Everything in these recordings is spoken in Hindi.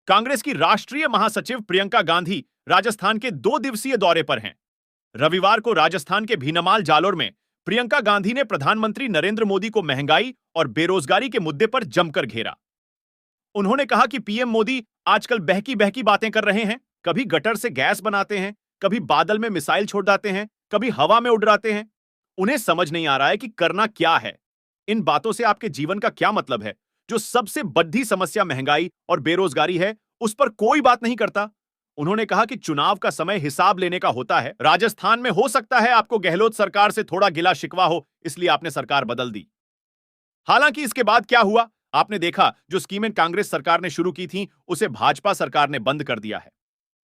कांग्रेस की राष्ट्रीय महासचिव प्रियंका गांधी राजस्थान के 2 दिवसीय दौरे पर हैं। रविवार को राजस्थान के भीनमाल जालोर में प्रियंका गांधी ने प्रधानमंत्री नरेंद्र मोदी को महंगाई और बेरोजगारी के मुद्दे पर जमकर घेरा। उन्होंने कहा कि पीएम मोदी आजकल बहकी बहकी बातें कर रहे हैं। कभी गटर से गैस बनाते हैं, कभी बादल में मिसाइल छोड़ देते हैं, कभी हवा में उड़ाते हैं। उन्हें समझ नहीं आ रहा है कि करना क्या है। इन बातों से आपके जीवन का क्या मतलब है? जो सबसे बड़ी समस्या महंगाई और बेरोजगारी है, उस पर कोई बात नहीं करता। उन्होंने कहा कि चुनाव का समय हिसाब लेने का होता है। राजस्थान में हो सकता है आपको गहलोत सरकार से थोड़ा गिला शिकवा हो, इसलिए आपने सरकार बदल दी। हालांकि इसके बाद क्या हुआ, आपने देखा, जो स्कीमें कांग्रेस सरकार ने शुरू की थी, उसे भाजपा सरकार ने बंद कर दिया है।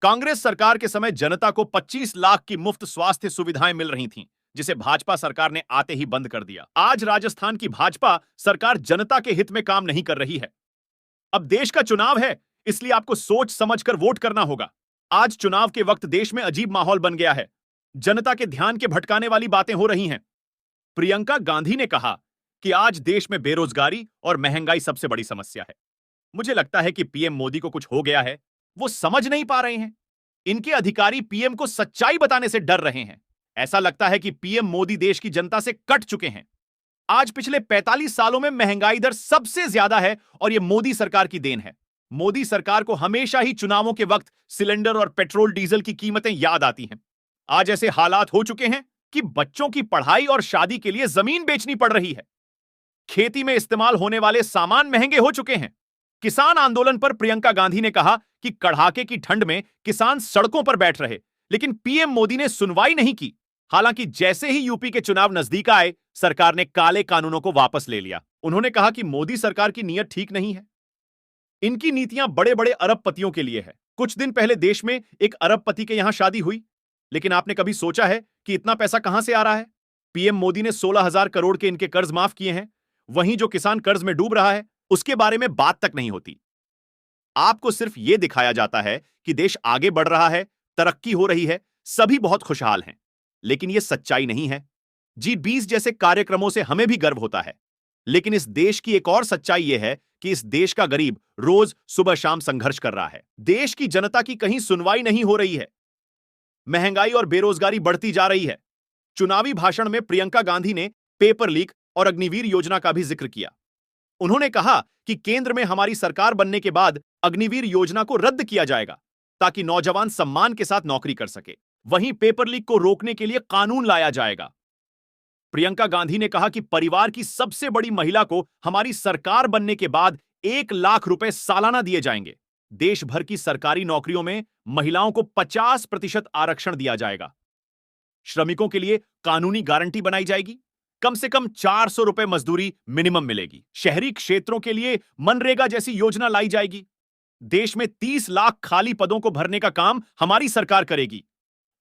कांग्रेस सरकार के समय जनता को 25 लाख की मुफ्त स्वास्थ्य सुविधाएं मिल रही थीं, जिसे भाजपा सरकार ने आते ही बंद कर दिया। आज राजस्थान की भाजपा सरकार जनता के हित में काम नहीं कर रही है। अब देश का चुनाव है, इसलिए आपको सोच समझकर वोट करना होगा। आज चुनाव के वक्त देश में अजीब माहौल बन गया है। जनता के ध्यान के भटकाने वाली बातें हो रही हैं। प्रियंका गांधी ने कहा कि आज देश में बेरोजगारी और महंगाई सबसे बड़ी समस्या है। मुझे लगता है कि पीएम मोदी को कुछ हो गया है, वो समझ नहीं पा रहे हैं। इनके अधिकारी पीएम को सच्चाई बताने से डर रहे हैं। ऐसा लगता है कि पीएम मोदी देश की जनता से कट चुके हैं। आज पिछले 45 सालों में महंगाई दर सबसे ज्यादा है और यह मोदी सरकार की देन है। मोदी सरकार को हमेशा ही चुनावों के वक्त सिलेंडर और पेट्रोल डीजल की कीमतें याद आती हैं। आज ऐसे हालात हो चुके हैं कि बच्चों की पढ़ाई और शादी के लिए जमीन बेचनी पड़ रही है। खेती में इस्तेमाल होने वाले सामान महंगे हो चुके हैं। किसान आंदोलन पर प्रियंका गांधी ने कहा कि कड़ाके की ठंड में किसान सड़कों पर बैठ रहे, लेकिन पीएम मोदी ने सुनवाई नहीं की। हालांकि जैसे ही यूपी के चुनाव नजदीक आए, सरकार ने काले कानूनों को वापस ले लिया। उन्होंने कहा कि मोदी सरकार की नीयत ठीक नहीं है। इनकी नीतियां बड़े बड़े अरबपतियों के लिए है। कुछ दिन पहले देश में एक अरबपति के यहां शादी हुई, लेकिन आपने कभी सोचा है कि इतना पैसा कहां से आ रहा है? पीएम मोदी ने 16,000 करोड़ के इनके कर्ज माफ किए हैं। वहीं जो किसान कर्ज में डूब रहा है, उसके बारे में बात तक नहीं होती। आपको सिर्फ यह दिखाया जाता है कि देश आगे बढ़ रहा है, तरक्की हो रही है, सभी बहुत खुशहाल हैं, लेकिन यह सच्चाई नहीं है। G20 जैसे कार्यक्रमों से हमें भी गर्व होता है, लेकिन इस देश की एक और सच्चाई यह है कि इस देश का गरीब रोज सुबह शाम संघर्ष कर रहा है। देश की जनता की कहीं सुनवाई नहीं हो रही है। महंगाई और बेरोजगारी बढ़ती जा रही है। चुनावी भाषण में प्रियंका गांधी ने पेपर लीक और अग्निवीर योजना का भी जिक्र किया। उन्होंने कहा कि केंद्र में हमारी सरकार बनने के बाद अग्निवीर योजना को रद्द किया जाएगा, ताकि नौजवान सम्मान के साथ नौकरी कर सके। वहीं पेपर लीक को रोकने के लिए कानून लाया जाएगा। प्रियंका गांधी ने कहा कि परिवार की सबसे बड़ी महिला को हमारी सरकार बनने के बाद 1 लाख रुपए सालाना दिए जाएंगे। देश भर की सरकारी नौकरियों में महिलाओं को 50% आरक्षण दिया जाएगा। श्रमिकों के लिए कानूनी गारंटी बनाई जाएगी। कम से कम 400 रुपए मजदूरी मिनिमम मिलेगी। शहरी क्षेत्रों के लिए मनरेगा जैसी योजना लाई जाएगी। देश में 30 लाख खाली पदों को भरने का काम हमारी सरकार करेगी।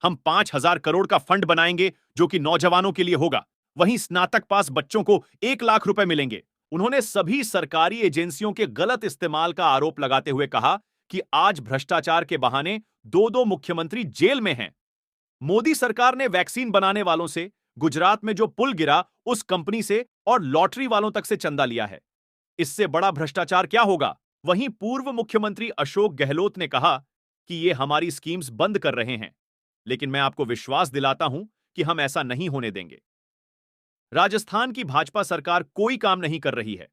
हम 5,000 करोड़ का फंड बनाएंगे, जो कि नौजवानों के लिए होगा। वहीं स्नातक पास बच्चों को 1 लाख रुपए मिलेंगे। उन्होंने सभी सरकारी एजेंसियों के गलत इस्तेमाल का आरोप लगाते हुए कहा कि आज भ्रष्टाचार के बहाने 2-2 मुख्यमंत्री जेल में हैं। मोदी सरकार ने वैक्सीन बनाने वालों से, गुजरात में जो पुल गिरा उस कंपनी से और लॉटरी वालों तक से चंदा लिया है। इससे बड़ा भ्रष्टाचार क्या होगा? वहीं पूर्व मुख्यमंत्री अशोक गहलोत ने कहा कि ये हमारी स्कीम्स बंद कर रहे हैं, लेकिन मैं आपको विश्वास दिलाता हूं कि हम ऐसा नहीं होने देंगे। राजस्थान की भाजपा सरकार कोई काम नहीं कर रही है।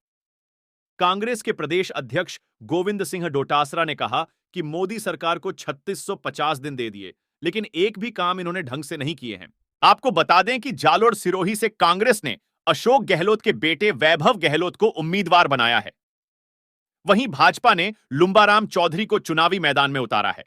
कांग्रेस के प्रदेश अध्यक्ष गोविंद सिंह डोटासरा ने कहा कि मोदी सरकार को 3650 दिन दे दिए, लेकिन एक भी काम इन्होंने ढंग से नहीं किए हैं। आपको बता दें कि जालोर सिरोही से कांग्रेस ने अशोक गहलोत के बेटे वैभव गहलोत को उम्मीदवार बनाया है। वहीं भाजपा ने लुंबाराम चौधरी को चुनावी मैदान में उतारा है।